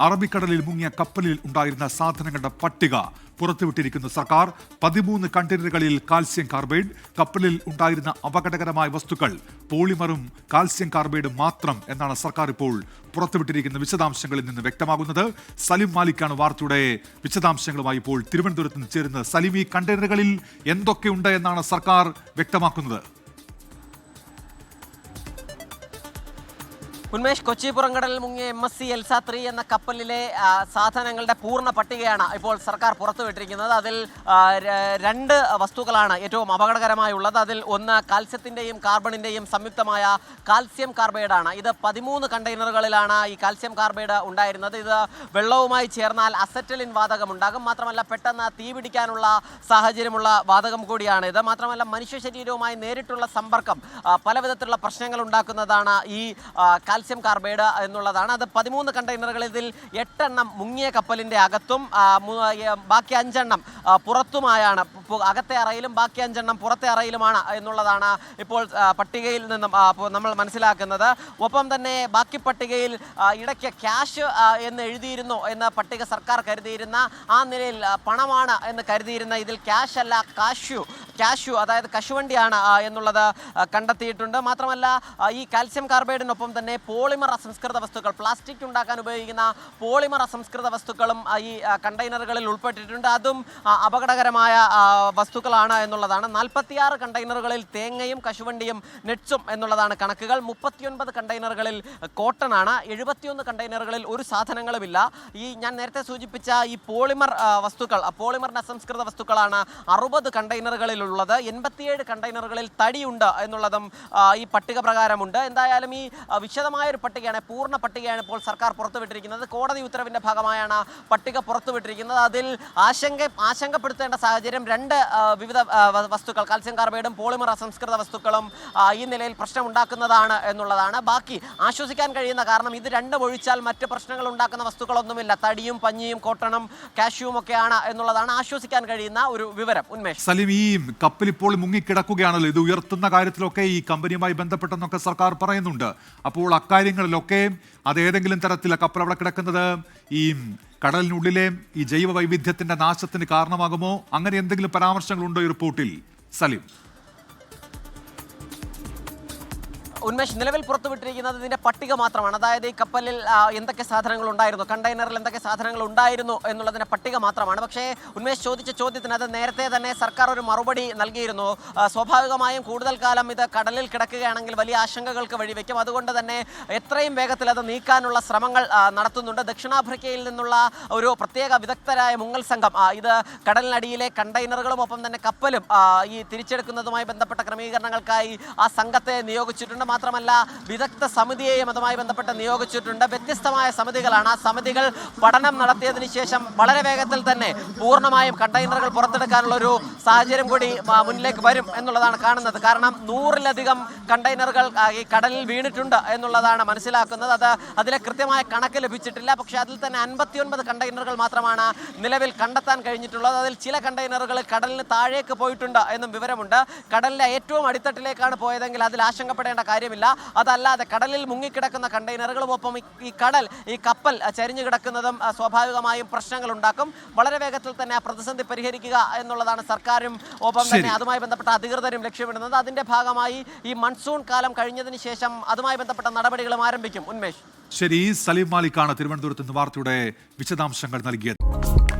അറബിക്കടലിൽ മുങ്ങിയ കപ്പലിൽ ഉണ്ടായിരുന്ന സാധനങ്ങളുടെ പട്ടിക പുറത്തുവിട്ടിരിക്കുന്ന സർക്കാർ 13 കണ്ടെയ്നറുകളിൽ കാൽസ്യം കാർബൈഡ്, കപ്പലിൽ ഉണ്ടായിരുന്ന അപകടകരമായ വസ്തുക്കൾ പോളിമറും കാൽസ്യം കാർബൈഡും മാത്രം എന്നാണ് സർക്കാർ ഇപ്പോൾ പുറത്തുവിട്ടിരിക്കുന്ന വിശദാംശങ്ങളിൽ നിന്ന് വ്യക്തമാകുന്നത്. സലിം മാലിക്കാണ് വാർത്തയുടെ വിശദാംശങ്ങളുമായി ഇപ്പോൾ തിരുവനന്തപുരത്ത് നിന്ന് ചേരുന്നത്. സലിം, ഈ കണ്ടെയ്നറുകളിൽ എന്തൊക്കെയുണ്ട് എന്നാണ് സർക്കാർ വ്യക്തമാക്കുന്നത്? ഉന്മേഷ്, കൊച്ചി പുറംകടലിൽ മുങ്ങിയ MSC എൽസ 3 എന്ന കപ്പലിലെ സാധനങ്ങളുടെ പൂർണ്ണ പട്ടികയാണ് ഇപ്പോൾ സർക്കാർ പുറത്തുവിട്ടിരിക്കുന്നത്. അതിൽ 2 വസ്തുക്കളാണ് ഏറ്റവും അപകടകരമായുള്ളത്. അതിൽ ഒന്ന് കാൽസ്യത്തിൻ്റെയും കാർബണിൻ്റെയും സംയുക്തമായ കാൽസ്യം കാർബൈഡാണ്. ഇത് 13 കണ്ടെയ്നറുകളിലാണ് ഈ കാൽസ്യം കാർബൈഡ് ഉണ്ടായിരുന്നത്. ഇത് വെള്ളവുമായി ചേർന്നാൽ അസറ്റലിൻ വാതകം ഉണ്ടാകും. മാത്രമല്ല പെട്ടെന്ന് തീ പിടിക്കാനുള്ള സാഹചര്യമുള്ള വാതകം കൂടിയാണ് ഇത്. മാത്രമല്ല മനുഷ്യ ശരീരവുമായി നേരിട്ടുള്ള സമ്പർക്കം പല വിധത്തിലുള്ള പ്രശ്നങ്ങൾ ഉണ്ടാക്കുന്നതാണ് ഈ കാൽസ്യം കാർബൈഡ് എന്നുള്ളതാണ്. അത് 13 കണ്ടെയ്നറുകളിൽ ഇതിൽ 8 എണ്ണം മുങ്ങിയ കപ്പലിൻ്റെ അകത്തും ബാക്കി 5 എണ്ണം പുറത്തുമായാണ്. അകത്തെ അറയിലും ബാക്കി 5 എണ്ണം പുറത്തെ അറയിലുമാണ് എന്നുള്ളതാണ് ഇപ്പോൾ പട്ടികയിൽ നിന്നും നമ്മൾ മനസ്സിലാക്കുന്നത്. ഒപ്പം തന്നെ ബാക്കി പട്ടികയിൽ ഇടയ്ക്ക് ക്യാഷ് എന്ന് എഴുതിയിരുന്നു എന്ന് പട്ടിക സർക്കാർ കരുതിയിരുന്ന ആ നിലയിൽ പണമാണ് എന്ന് കരുതിയിരുന്ന ഇതിൽ ക്യാഷ് അല്ല കാഷ്യൂ അതായത് കശുവണ്ടിയാണ് എന്നുള്ളത് കണ്ടെത്തിയിട്ടുണ്ട്. മാത്രമല്ല ഈ കാൽസ്യം കാർബൈഡിനൊപ്പം തന്നെ പോളിമർ അസംസ്കൃത വസ്തുക്കൾ, പ്ലാസ്റ്റിക് ഉണ്ടാക്കാൻ ഉപയോഗിക്കുന്ന പോളിമർ അസംസ്കൃത വസ്തുക്കളും ഈ കണ്ടെയ്നറുകളിൽ ഉൾപ്പെട്ടിട്ടുണ്ട്. അതും അപകടകരമായ വസ്തുക്കളാണ് എന്നുള്ളതാണ്. 46 കണ്ടെയ്നറുകളിൽ തേങ്ങയും കശുവണ്ടിയും നെറ്റ്സും എന്നുള്ളതാണ് കണക്കുകൾ. 39 കണ്ടെയ്നറുകളിൽ കോട്ടണാണ്. 71 കണ്ടെയ്നറുകളിൽ ഒരു സാധനങ്ങളുമില്ല. ഈ ഞാൻ നേരത്തെ സൂചിപ്പിച്ച ഈ പോളിമർ വസ്തുക്കൾ, പോളിമറിന് അസംസ്കൃത വസ്തുക്കളാണ് 60 കണ്ടെയ്നറുകളിലുള്ളത്. 87 കണ്ടെയ്നറുകളിൽ തടിയുണ്ട് എന്നുള്ളതും ഈ പട്ടിക പ്രകാരമുണ്ട്. എന്തായാലും ഈ വിശദമായൊരു പട്ടികയാണ്, പൂർണ്ണ പട്ടികയാണ് ഇപ്പോൾ സർക്കാർ പുറത്തുവിട്ടിരിക്കുന്നത്. കോടതി ഉത്തരവിൻ്റെ ഭാഗമായാണ് പട്ടിക പുറത്തുവിട്ടിരിക്കുന്നത്. അതിൽ ആശങ്കപ്പെടുത്തേണ്ട സാഹചര്യം 2 വിവിധ വസ്തുക്കൾ, കാൽസ്യം കാർബൈഡും പോളിമർ അസംസ്കൃത വസ്തുക്കളും ഈ നിലയിൽ പ്രശ്നമുണ്ടാക്കുന്നതാണ് എന്നുള്ളതാണ്. ബാക്കി ആശ്വസിക്കാൻ കഴിയുന്ന കാരണം ഇത് 2 ഒഴിച്ചാൽ മറ്റ് പ്രശ്നങ്ങൾ ഉണ്ടാക്കുന്ന വസ്തുക്കളൊന്നുമില്ല. തടിയും പഞ്ഞിയും കോട്ടണും കാഷ്യൂവും ഒക്കെയാണ് എന്നുള്ളതാണ് ആശ്വസിക്കാൻ കഴിയുന്ന ഒരു വിവരം. ഉന്മേഷ്, സലിം, ഈ കപ്പൽ ഇപ്പോൾ മുങ്ങിക്കിടക്കുകയാണല്ലോ. ഇത് ഉയർത്തുന്ന കാര്യത്തിലൊക്കെ ഈ കമ്പനിയുമായി ബന്ധപ്പെട്ടെന്നൊക്കെ സർക്കാർ പറയുന്നുണ്ട്. അപ്പോൾ അക്കാര്യങ്ങളിലൊക്കെ അത് ഏതെങ്കിലും തരത്തിലെ കപ്പൽ അവിടെ കിടക്കുന്നത് ഈ കടലിനുള്ളിലെ ഈ ജൈവ വൈവിധ്യത്തിന്റെ നാശത്തിന് കാരണമാകുമോ? അങ്ങനെ എന്തെങ്കിലും പരാമർശങ്ങളുണ്ടോ ഈ റിപ്പോർട്ടിൽ, സലിം? ഉന്മേഷ്, നിലവിൽ പുറത്തുവിട്ടിരിക്കുന്നത് ഇതിൻ്റെ പട്ടിക മാത്രമാണ്. അതായത് ഈ കപ്പലിൽ എന്തൊക്കെ സാധനങ്ങൾ ഉണ്ടായിരുന്നു, കണ്ടെയ്നറിൽ എന്തൊക്കെ സാധനങ്ങൾ ഉണ്ടായിരുന്നു എന്നുള്ളതിൻ്റെ പട്ടിക മാത്രമാണ്. പക്ഷേ ഉന്മേഷ് ചോദിച്ച ചോദ്യത്തിന് അത് നേരത്തെ തന്നെ സർക്കാർ ഒരു മറുപടി നൽകിയിരുന്നു. സ്വാഭാവികമായും കൂടുതൽ കാലം ഇത് കടലിൽ കിടക്കുകയാണെങ്കിൽ വലിയ ആശങ്കകൾക്ക് വഴിവെക്കും. അതുകൊണ്ട് തന്നെ എത്രയും വേഗത്തിൽ അത് നീക്കാനുള്ള ശ്രമങ്ങൾ നടത്തുന്നുണ്ട്. ദക്ഷിണാഫ്രിക്കയിൽ നിന്നുള്ള ഒരു പ്രത്യേക വിദഗ്ധരായ മുങ്ങൽ സംഘം ഇത് കടലിനടിയിലെ കണ്ടെയ്നറുകളും ഒപ്പം തന്നെ കപ്പലും ഈ തിരിച്ചെടുക്കുന്നതുമായി ബന്ധപ്പെട്ട ക്രമീകരണങ്ങൾക്കായി ആ സംഘത്തെ നിയോഗിച്ചിട്ടുണ്ട്. മാത്രമല്ല വിദഗ്ധ സമിതിയെയും അതുമായി ബന്ധപ്പെട്ട് നിയോഗിച്ചിട്ടുണ്ട്. വ്യത്യസ്തമായ സമിതികളാണ്. ആ സമിതികൾ പഠനം നടത്തിയതിനു ശേഷം വളരെ വേഗത്തിൽ തന്നെ പൂർണ്ണമായും കണ്ടെയ്നറുകൾ പുറത്തെടുക്കാനുള്ള ഒരു സാഹചര്യം കൂടി മുന്നിലേക്ക് വരും എന്നുള്ളതാണ് കാണുന്നത്. കാരണം 100-ലധികം കണ്ടെയ്നറുകൾ ഈ കടലിൽ വീണിട്ടുണ്ട് എന്നുള്ളതാണ് മനസ്സിലാക്കുന്നത്. അതിലെ കൃത്യമായ കണക്ക് ലഭിച്ചിട്ടില്ല. പക്ഷേ അതിൽ തന്നെ 59 കണ്ടെയ്നറുകൾ മാത്രമാണ് നിലവിൽ കണ്ടെത്താൻ കഴിഞ്ഞിട്ടുള്ളത്. അതിൽ ചില കണ്ടെയ്നറുകൾ കടലിന് താഴേക്ക് പോയിട്ടുണ്ട് എന്നും വിവരമുണ്ട്. കടലിലെ ഏറ്റവും അടിത്തട്ടിലേക്കാണ് പോയതെങ്കിൽ അതിൽ ആശങ്കപ്പെടേണ്ട കാര്യമില്ല. അതല്ലാതെ കടലിൽ മുങ്ങിക്കിടക്കുന്ന കണ്ടെയ്നറുകളും ഒപ്പം ഈ കപ്പൽ ചരിഞ്ഞു കിടക്കുന്നതും സ്വാഭാവികമായും പ്രശ്നങ്ങൾ ഉണ്ടാക്കും. വളരെ വേഗത്തിൽ തന്നെ ആ പ്രതിസന്ധി പരിഹരിക്കുക എന്നുള്ളതാണ് സർക്കാരും ഒപ്പം തന്നെ അതുമായി ബന്ധപ്പെട്ട അധികൃതരും ലക്ഷ്യമിടുന്നത്. അതിന്റെ ഭാഗമായി ഈ മൺസൂൺ കാലം കഴിഞ്ഞതിന് ശേഷം അതുമായി ബന്ധപ്പെട്ട നടപടികളും ആരംഭിക്കും. ഉന്മേഷ്, ശരി. സലീം മാലിക്കാണ് തിരുവനന്തപുരത്ത് നിന്ന് വാർത്തയുടെ വിശദാംശങ്ങൾ നൽകിയത്.